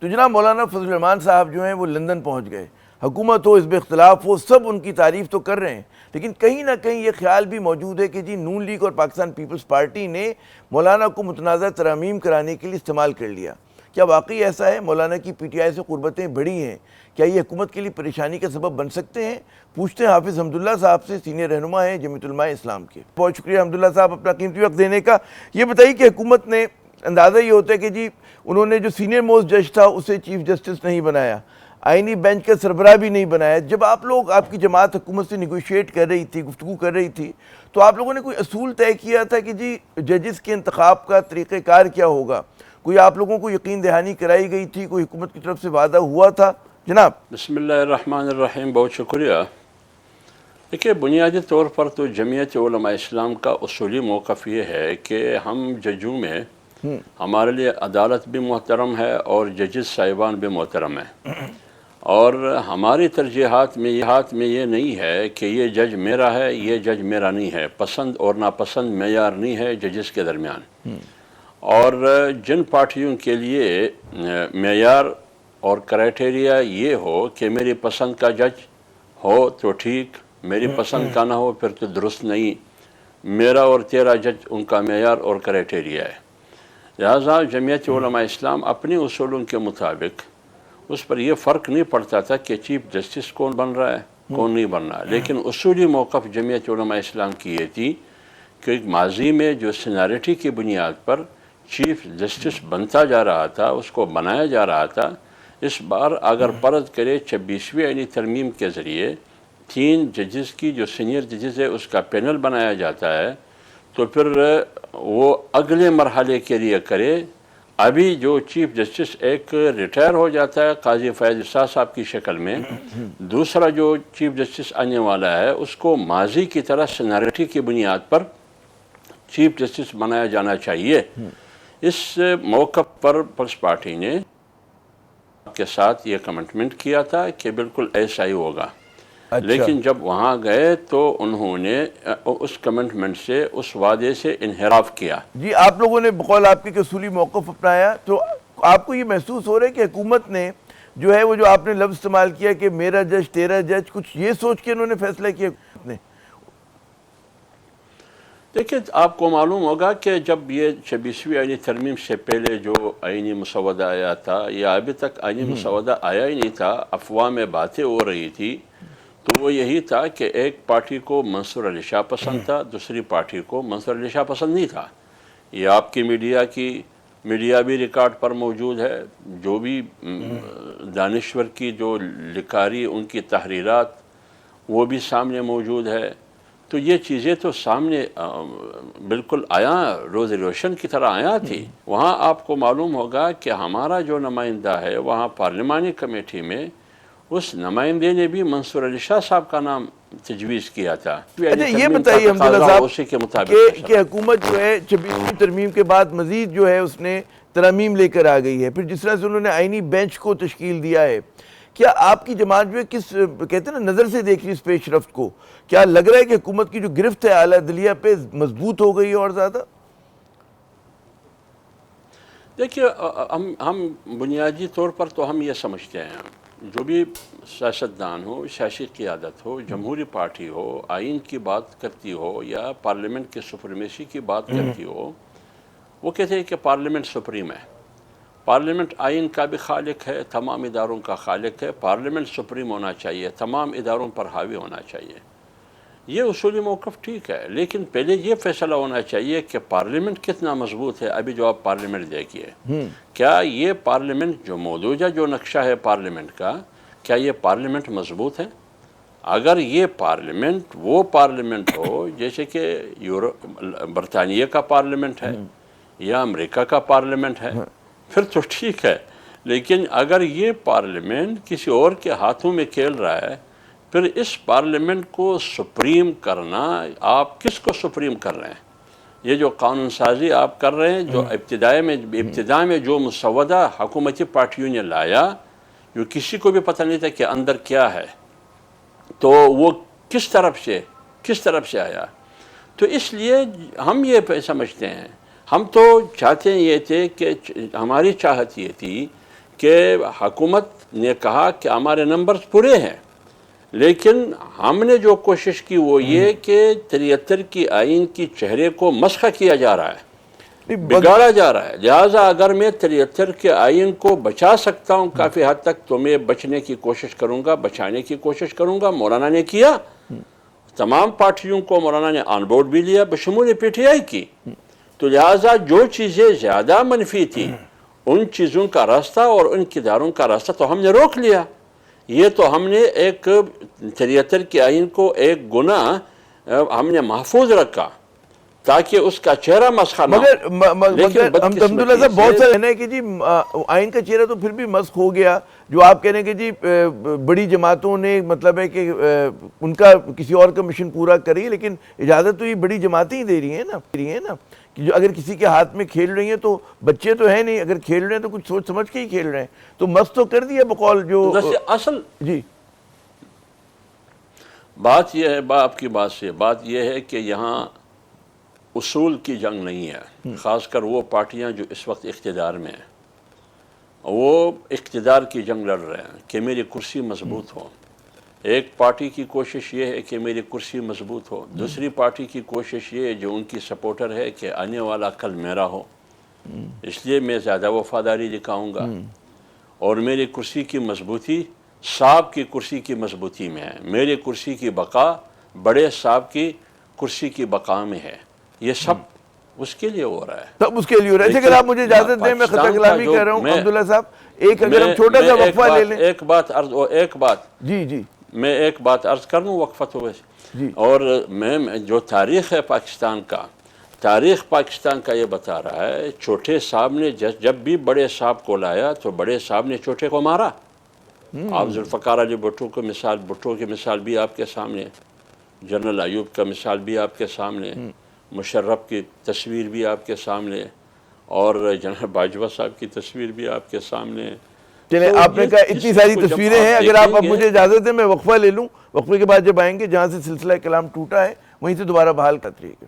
تو جناب مولانا فضل الرحمان صاحب جو ہیں وہ لندن پہنچ گئے، حکومت ہو، حزب اختلاف ہو، سب ان کی تعریف تو کر رہے ہیں، لیکن کہیں نہ کہیں یہ خیال بھی موجود ہے کہ جی نون لیگ اور پاکستان پیپلز پارٹی نے مولانا کو متنازع ترامیم کرانے کے لیے استعمال کر لیا۔ کیا واقعی ایسا ہے؟ مولانا کی پی ٹی آئی سے قربتیں بڑھی ہیں، کیا یہ حکومت کے لیے پریشانی کا سبب بن سکتے ہیں؟ پوچھتے ہیں حافظ حمداللہ صاحب سے، سینئر رہنما ہیں جمعیت علماء اسلام کے۔ بہت شکریہ حمداللہ صاحب اپنا قیمتی وقت دینے کا۔ یہ بتائیے کہ حکومت نے، اندازہ یہ ہوتا ہے کہ جی انہوں نے جو سینئر موسٹ جج تھا اسے چیف جسٹس نہیں بنایا، آئینی بینچ کا سربراہ بھی نہیں بنایا۔ جب آپ لوگ، آپ کی جماعت حکومت سے نیگوشیٹ کر رہی تھی، گفتگو کر رہی تھی، تو آپ لوگوں نے کوئی اصول طے کیا تھا کہ جی ججز کے انتخاب کا طریقہ کار کیا ہوگا؟ کوئی آپ لوگوں کو یقین دہانی کرائی گئی تھی؟ کوئی حکومت کی طرف سے وعدہ ہوا تھا جناب؟ بسم اللہ الرحمن الرحیم، بہت شکریہ۔ دیکھیے، بنیادی طور پر تو جمعیت علماء اسلام کا اصولی موقف یہ ہے کہ ہم ججوں میں ہمارے لیے عدالت بھی محترم ہے اور ججز صاحبان بھی محترم ہیں، اور ہماری ترجیحات میں یہ نہیں ہے کہ یہ جج میرا ہے، یہ جج میرا نہیں ہے۔ پسند اور ناپسند معیار نہیں ہے ججز کے درمیان، اور جن پارٹیوں کے لیے معیار اور کرائٹیریا یہ ہو کہ میری پسند کا جج ہو تو ٹھیک، میری پسند کا نہ ہو پھر تو درست نہیں، میرا اور تیرا جج ان کا معیار اور کرائٹیریا ہے۔ لہٰذا جمعیت علماء اسلام اپنے اصولوں کے مطابق اس پر یہ فرق نہیں پڑتا تھا کہ چیف جسٹس کون بن رہا ہے کون نہیں بن رہا، لیکن اصولی موقف جمعیت علماء اسلام کی یہ تھی کہ ماضی میں جو سینیرٹی کی بنیاد پر چیف جسٹس بنتا جا رہا تھا، اس کو بنایا جا رہا تھا، اس بار اگر فرض کرے 26ویں آئینی ترمیم کے ذریعے 3 ججز کی جو سینئر ججز ہے اس کا پینل بنایا جاتا ہے، تو پھر وہ اگلے مرحلے کے لیے کرے۔ ابھی جو چیف جسٹس ایک ریٹائر ہو جاتا ہے قاضی فیاض احسان صاحب کی شکل میں، دوسرا جو چیف جسٹس آنے والا ہے اس کو ماضی کی طرح سینیرٹی کی بنیاد پر چیف جسٹس بنایا جانا چاہیے۔ اس موقع پر پیپلز پارٹی نے کے ساتھ یہ کمٹمنٹ کیا تھا کہ بالکل ایسا ہی ہوگا، لیکن جب وہاں گئے تو انہوں نے اس کمٹمنٹ سے، اس وعدے سے انحراف کیا۔ جی آپ لوگوں نے بقول آپ کے اصولی موقف اپنایا، تو آپ کو یہ محسوس ہو رہا ہے کہ حکومت نے جو ہے وہ جو آپ نے لفظ استعمال کیا کہ میرا جج تیرا جج، کچھ یہ سوچ کے انہوں نے فیصلہ کیا نے؟ دیکھیں، آپ کو معلوم ہوگا کہ جب یہ 26ویں آئینی ترمیم سے پہلے جو آئینی مسودہ آیا تھا، یا ابھی تک آئینی مسودہ آیا ہی نہیں تھا، افواہ میں باتیں ہو رہی تھی، تو وہ یہی تھا کہ ایک پارٹی کو منصور علی شاہ پسند تھا، دوسری پارٹی کو منصور علی شاہ پسند نہیں تھا۔ یہ آپ کی میڈیا بھی ریکارڈ پر موجود ہے، جو بھی دانشور کی جو لکھاری ان کی تحریرات وہ بھی سامنے موجود ہے۔ تو یہ چیزیں تو سامنے بالکل روز روشن کی طرح آیا تھی۔ وہاں آپ کو معلوم ہوگا کہ ہمارا جو نمائندہ ہے وہاں پارلیمانی کمیٹی میں، اس نمائندے نے بھی منصور علی شاہ صاحب کا نام تجویز کیا تھا۔ اچھا یہ بتائیے حمداللہ صاحب کہ حکومت جو ہے 26ویں ترمیم کے بعد مزید جو ہے اس نے ترامیم لے کر آ گئی ہے، پھر جس طرح سے انہوں نے آئینی بینچ کو تشکیل دیا ہے، کیا آپ کی جماعت جو ہے کس کہتے ہیں نا نظر سے دیکھ رہی اس پیش رفت کو؟ کیا لگ رہا ہے کہ حکومت کی جو گرفت ہے اعلیٰ عدلیہ پہ مضبوط ہو گئی ہے اور زیادہ؟ دیکھیے، ہم بنیادی طور پر تو ہم یہ سمجھتے ہیں، جو بھی سیاستدان ہو، سیاسی قیادت ہو، جمہوری پارٹی ہو، آئین کی بات کرتی ہو یا پارلیمنٹ کی سپریمیسی کی بات کرتی ہو، وہ کہتے ہیں کہ پارلیمنٹ سپریم ہے، پارلیمنٹ آئین کا بھی خالق ہے، تمام اداروں کا خالق ہے، پارلیمنٹ سپریم ہونا چاہیے، تمام اداروں پر حاوی ہونا چاہیے۔ یہ اصولی موقف ٹھیک ہے، لیکن پہلے یہ فیصلہ ہونا چاہیے کہ پارلیمنٹ کتنا مضبوط ہے۔ ابھی جو آپ پارلیمنٹ دیکھیے، کیا یہ پارلیمنٹ جو موجودہ جو نقشہ ہے پارلیمنٹ کا، کیا یہ پارلیمنٹ مضبوط ہے؟ اگر یہ پارلیمنٹ وہ پارلیمنٹ ہو جیسے کہ برطانیہ کا پارلیمنٹ ہے یا امریکہ کا پارلیمنٹ ہے، پھر تو ٹھیک ہے، لیکن اگر یہ پارلیمنٹ کسی اور کے ہاتھوں میں کھیل رہا ہے، پھر اس پارلیمنٹ کو سپریم کرنا، آپ کس کو سپریم کر رہے ہیں؟ یہ جو قانون سازی آپ کر رہے ہیں، جو ابتدا میں جو مسودہ حکومتی پارٹیوں نے لایا، جو کسی کو بھی پتہ نہیں تھا کہ اندر کیا ہے، تو وہ کس طرف سے آیا۔ تو اس لیے ہم یہ سمجھتے ہیں، ہم تو چاہتے ہیں یہ تھے کہ ہماری چاہت یہ تھی کہ حکومت نے کہا کہ ہمارے نمبرز پورے ہیں، لیکن ہم نے جو کوشش کی وہ یہ کہ 73 کی آئین کی چہرے کو مسخ کیا جا رہا ہے، بگاڑا جا رہا ہے۔ لہٰذا اگر میں 73 کے آئین کو بچا سکتا ہوں کافی حد تک تو میں بچنے کی کوشش کروں گا، بچانے کی کوشش کروں گا۔ مولانا نے کیا، تمام پارٹیوں کو مولانا نے آن بورڈ بھی لیا بشمول پی ٹی آئی کی، تو لہٰذا جو چیزیں زیادہ منفی تھیں ان چیزوں کا راستہ اور ان کرداروں کا راستہ تو ہم نے روک لیا۔ یہ تو ہم نے ایک 73 کے آئین کو ایک گناہ ہم نے محفوظ رکھا تاکہ اس کا چہرہ مسخ نہ ہو۔ مگر حمداللہ صاحب بہت سارے کہنا ہے کہ جی آئین کا چہرہ تو پھر بھی مسخ ہو گیا، جو آپ کہنے کہ جی بڑی جماعتوں نے مطلب ہے کہ ان کا کسی اور کا مشن پورا کری، لیکن اجازت تو یہ بڑی جماعتیں ہی دے رہی ہیں نا کہ جو اگر کسی کے ہاتھ میں کھیل رہی ہیں تو بچے تو ہیں نہیں، اگر کھیل رہے ہیں تو کچھ سوچ سمجھ کے ہی کھیل رہے ہیں، تو مسخ تو کر دیا بقول جو اصل جی بات یہ ہے، آپ کی بات سے بات یہ ہے کہ یہاں اصول کی جنگ نہیں ہے، خاص کر وہ پارٹیاں جو اس وقت اقتدار میں ہیں وہ اقتدار کی جنگ لڑ رہے ہیں کہ میری کرسی مضبوط ہو۔ ایک پارٹی کی کوشش یہ ہے کہ میری کرسی مضبوط ہو، دوسری پارٹی کی کوشش یہ ہے جو ان کی سپورٹر ہے کہ آنے والا کل میرا ہو، اس لیے میں زیادہ وفاداری دکھاؤں گا، اور میری کرسی کی مضبوطی صاحب کی کرسی کی مضبوطی میں ہے، میری کرسی کی بقا بڑے صاحب کی کرسی کی بقا میں ہے۔ یہ سب اس کے لیے ہو رہا ہے، سب اس کے لیے ہو رہا ہے۔ اگر آپ مجھے اجازت دیں، میں خطہ کلامی کر رہا ہوں عبداللہ صاحب، ایک اگر ہم چھوٹا سا وقفہ لے لیں۔ ایک بات جی میں ایک بات عرض کر لوں وقفہ تو ویسے، اور میں جو تاریخ ہے پاکستان کا، تاریخ پاکستان کا یہ بتا رہا ہے چھوٹے صاحب نے جب بھی بڑے صاحب کو لایا تو بڑے صاحب نے چھوٹے کو مارا۔ آپ ذوالفقار علی بھٹو کی مثال بھی آپ کے سامنے، جنرل ایوب کا مثال بھی آپ کے سامنے، مشرف کی تصویر بھی آپ کے سامنے، اور جنرل باجوہ صاحب کی تصویر بھی آپ کے سامنے۔ چلیں، آپ نے کہا اتنی ساری تصویریں ہیں، اگر آپ اب مجھے اجازت دیں میں وقفہ لے لوں، وقفے کے بعد جب آئیں گے جہاں سے سلسلہ کلام ٹوٹا ہے وہیں سے دوبارہ بحال کرتے رہیے گا۔